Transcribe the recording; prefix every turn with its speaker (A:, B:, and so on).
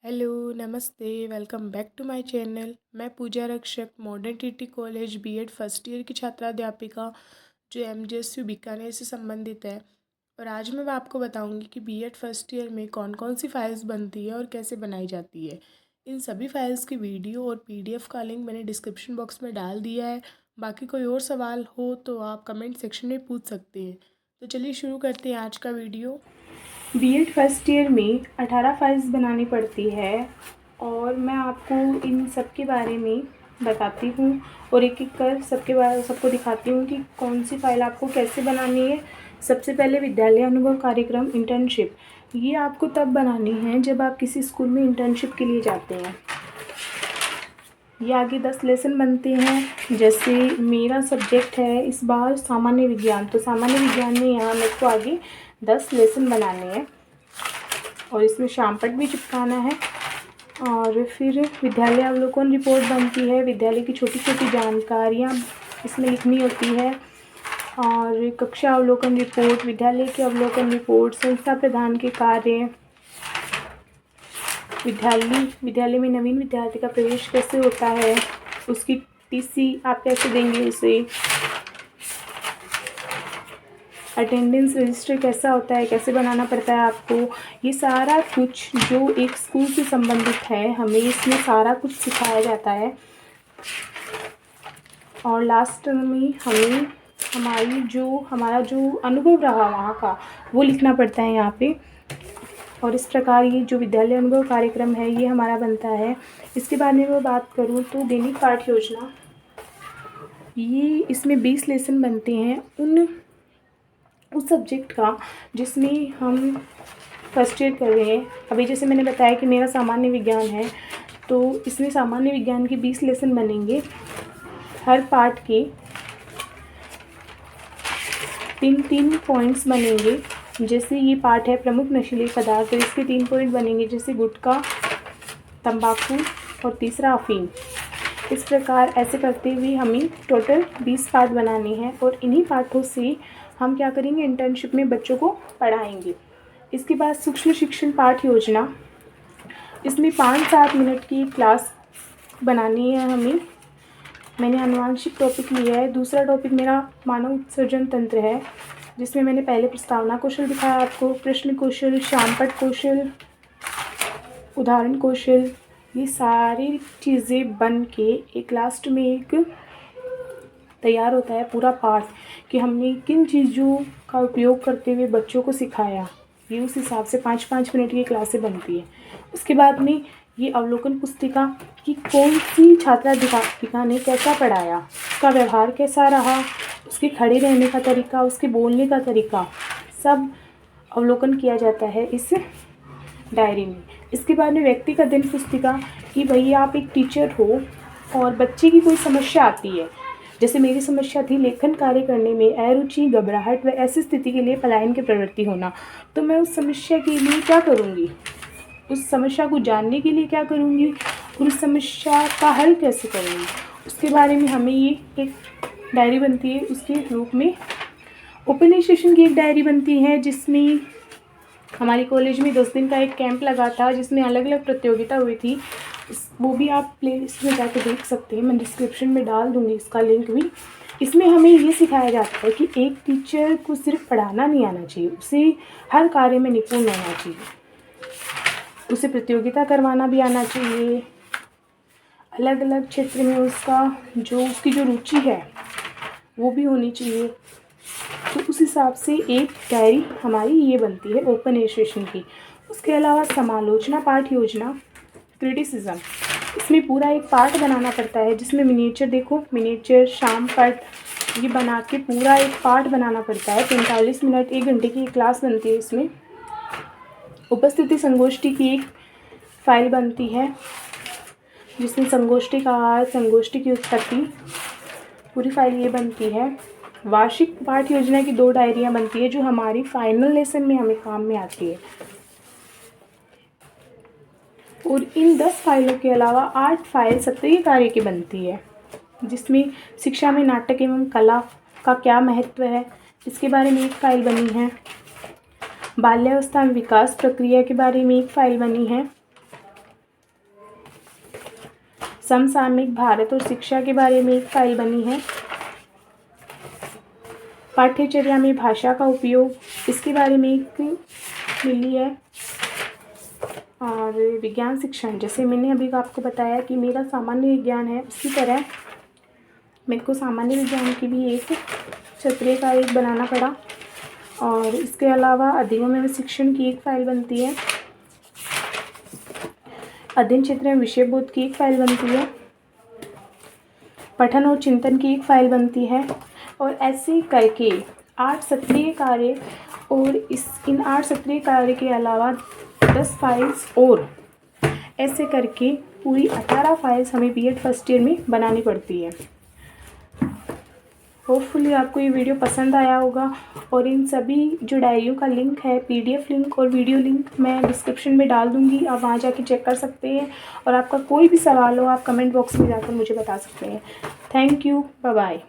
A: Hello, नमस्ते, welcome back to my channel. मैं Pooja Rakshak modern TT college BEd first year की छात्राध्यापिका जो एमजेएसयू बीकानेर से संबंधित है। और आज मैं आपको बताऊंगी कि बीएड फर्स्ट ईयर में कौन कौन सी फाइल्स बनती है और कैसे बनाई जाती है। इन सभी फाइल्स की वीडियो और पीडीएफ का लिंक मैंने डिस्क्रिप्शन बॉक्स में डाल दिया है। बाकी कोई और सवाल हो तो आप कमेंट सेक्शन में पूछ सकते हैं। तो चलिए शुरू करते हैं आज का वीडियो।
B: बीएड फर्स्ट ईयर में 18 फाइल्स बनानी पड़ती है और मैं आपको इन सब के बारे में बताती हूँ और एक एक कर सबको दिखाती हूँ कि कौन सी फ़ाइल आपको कैसे बनानी है। सबसे पहले विद्यालय अनुभव कार्यक्रम इंटर्नशिप, ये आपको तब बनानी है जब आप किसी स्कूल में इंटर्नशिप के लिए जाते हैं। ये आगे 10 लेसन बनते हैं। जैसे मेरा सब्जेक्ट है इस बार सामान्य विज्ञान, तो सामान्य विज्ञान में यहाँ मेरे को आगे 10 लेसन बनाने हैं और इसमें शामपट भी चिपकाना है। और फिर विद्यालय अवलोकन रिपोर्ट बनती है, विद्यालय की छोटी छोटी जानकारियाँ इसमें लिखनी होती है। और कक्षा अवलोकन रिपोर्ट, विद्यालय के अवलोकन रिपोर्ट, संस्था प्रधान के कार्य, विद्यालय में नवीन विद्यार्थी का प्रवेश कैसे होता है, उसकी टीसी आप कैसे देंगे उसे, अटेंडेंस रजिस्टर कैसा होता है, कैसे बनाना पड़ता है आपको। ये सारा कुछ जो एक स्कूल से संबंधित है हमें इसमें सारा कुछ सिखाया जाता है। और लास्ट में हमें हमारा जो अनुभव रहा वहाँ का वो लिखना पड़ता है यहाँ पे। और इस प्रकार ये जो विद्यालय अनुभव कार्यक्रम है ये हमारा बनता है। इसके बारे में मैं बात करूँ तो दैनिक पाठ योजना, ये इसमें 20 लेसन बनते हैं उस सब्जेक्ट का जिसमें हम फर्स्ट ईयर कर रहे हैं। अभी जैसे मैंने बताया कि मेरा सामान्य विज्ञान है, तो इसमें सामान्य विज्ञान के 20 लेसन बनेंगे। हर पार्ट के 3-3 पॉइंट्स बनेंगे। जैसे ये पार्ट है प्रमुख नशीले पदार्थ, तो इसके 3 पॉइंट बनेंगे, जैसे गुटखा, तंबाकू और तीसरा अफीम। इस प्रकार ऐसे करते हुए हमें टोटल 20 पार्ट बनाने हैं और इन्हीं पाठों से हम क्या करेंगे, इंटर्नशिप में बच्चों को पढ़ाएंगे। इसके बाद सूक्ष्म शिक्षण पाठ योजना, इसमें 5-7 मिनट की क्लास बनानी है हमें। मैंने आनुवांशिक टॉपिक लिया है। दूसरा टॉपिक मेरा मानव उत्सर्जन तंत्र है, जिसमें मैंने पहले प्रस्तावना कौशल दिखाया आपको, प्रश्न कौशल, शामपट कौशल, उदाहरण कौशल, ये सारी चीज़ें बन के एक लास्ट में एक तैयार होता है पूरा पाठ कि हमने किन चीज़ों का उपयोग करते हुए बच्चों को सिखाया। ये उस हिसाब से 5-5 मिनट की क्लासें बनती है। उसके बाद में ये अवलोकन पुस्तिका कि कौन सी छात्राध्यापिका ने कैसा पढ़ाया, उसका व्यवहार कैसा रहा, उसके खड़े रहने का तरीका, उसके बोलने का तरीका, सब अवलोकन किया जाता है इस डायरी में। इसके बाद में व्यक्तिगत दिन पुस्तिका कि भई आप एक टीचर हो और बच्चे की कोई समस्या आती है, जैसे मेरी समस्या थी लेखन कार्य करने में अरुचि, घबराहट व ऐसी स्थिति के लिए पलायन की प्रवृत्ति होना, तो मैं उस समस्या के लिए क्या करूँगी, उस समस्या को जानने के लिए क्या करूँगी और उस समस्या का हल कैसे करूँगी, उसके बारे में हमें ये एक डायरी बनती है। उसके रूप में ओपन सेशन की एक डायरी बनती है, जिसमें हमारे कॉलेज में 10 दिन का एक कैंप लगा था, जिसमें अलग अलग प्रतियोगिता हुई थी। वो भी आप प्लेलिस्ट में जाकर देख सकते हैं, मैं डिस्क्रिप्शन में डाल दूँगी इसका लिंक भी। इसमें हमें ये सिखाया जाता है कि एक टीचर को सिर्फ पढ़ाना नहीं आना चाहिए, उसे हर कार्य में निपुण होना चाहिए, उसे प्रतियोगिता करवाना भी आना चाहिए, अलग अलग क्षेत्र में उसकी जो रुचि है वो भी होनी चाहिए। तो उस हिसाब से एक डायरी हमारी ये बनती है ओपन एजुकेशन की। उसके अलावा समालोचना पाठ योजना, क्रिटिसिज्म, इसमें पूरा एक पार्ट बनाना पड़ता है, जिसमें मिनिएचर देखो, मिनिएचर, शामपट, ये बना के पूरा एक पार्ट बनाना पड़ता है। 45 मिनट 1 घंटे की एक क्लास बनती है इसमें। उपस्थिति संगोष्ठी की एक फाइल बनती है, जिसमें संगोष्ठी का आहार, संगोष्ठी की उत्पत्ति, पूरी फाइल ये बनती है। वार्षिक पाठ योजना की 2 डायरियाँ बनती है, जो हमारी फाइनल लेसन में हमें काम में आती है। और इन 10 फाइलों के अलावा 8 फाइल सत्रीय कार्य की बनती है, जिसमें शिक्षा में नाटक एवं कला का क्या महत्व है, इसके बारे में एक फाइल बनी है। बाल्यावस्था में विकास प्रक्रिया के बारे में एक फाइल बनी है। समसामयिक भारत और शिक्षा के बारे में एक फाइल बनी है। पाठ्यचर्या में भाषा का उपयोग, इसके बारे में एक मिली है। और विज्ञान शिक्षण, जैसे मैंने अभी आपको बताया कि मेरा सामान्य विज्ञान है, उसी तरह मेरे को सामान्य विज्ञान की भी एक क्षेत्रीय कार्य बनाना पड़ा। और इसके अलावा अध्ययन में शिक्षण की एक फाइल बनती है। अध्ययन क्षेत्र में विषय बोध की एक फाइल बनती है। पठन और चिंतन की एक फाइल बनती है। और ऐसे करके 8 सत्रीय कार्य, और इन 8 सत्रीय कार्य के अलावा 10 फाइल्स, और ऐसे करके पूरी 18 फाइल्स हमें बीएड फर्स्ट ईयर में बनानी पड़ती है। होपफुली आपको ये वीडियो पसंद आया होगा। और इन सभी जो डायरियों का लिंक है, पीडीएफ लिंक और वीडियो लिंक, मैं डिस्क्रिप्शन में डाल दूँगी, आप वहाँ जाके चेक कर सकते हैं। और आपका कोई भी सवाल हो आप कमेंट बॉक्स में जाकर मुझे बता सकते हैं। Thank you, bye bye.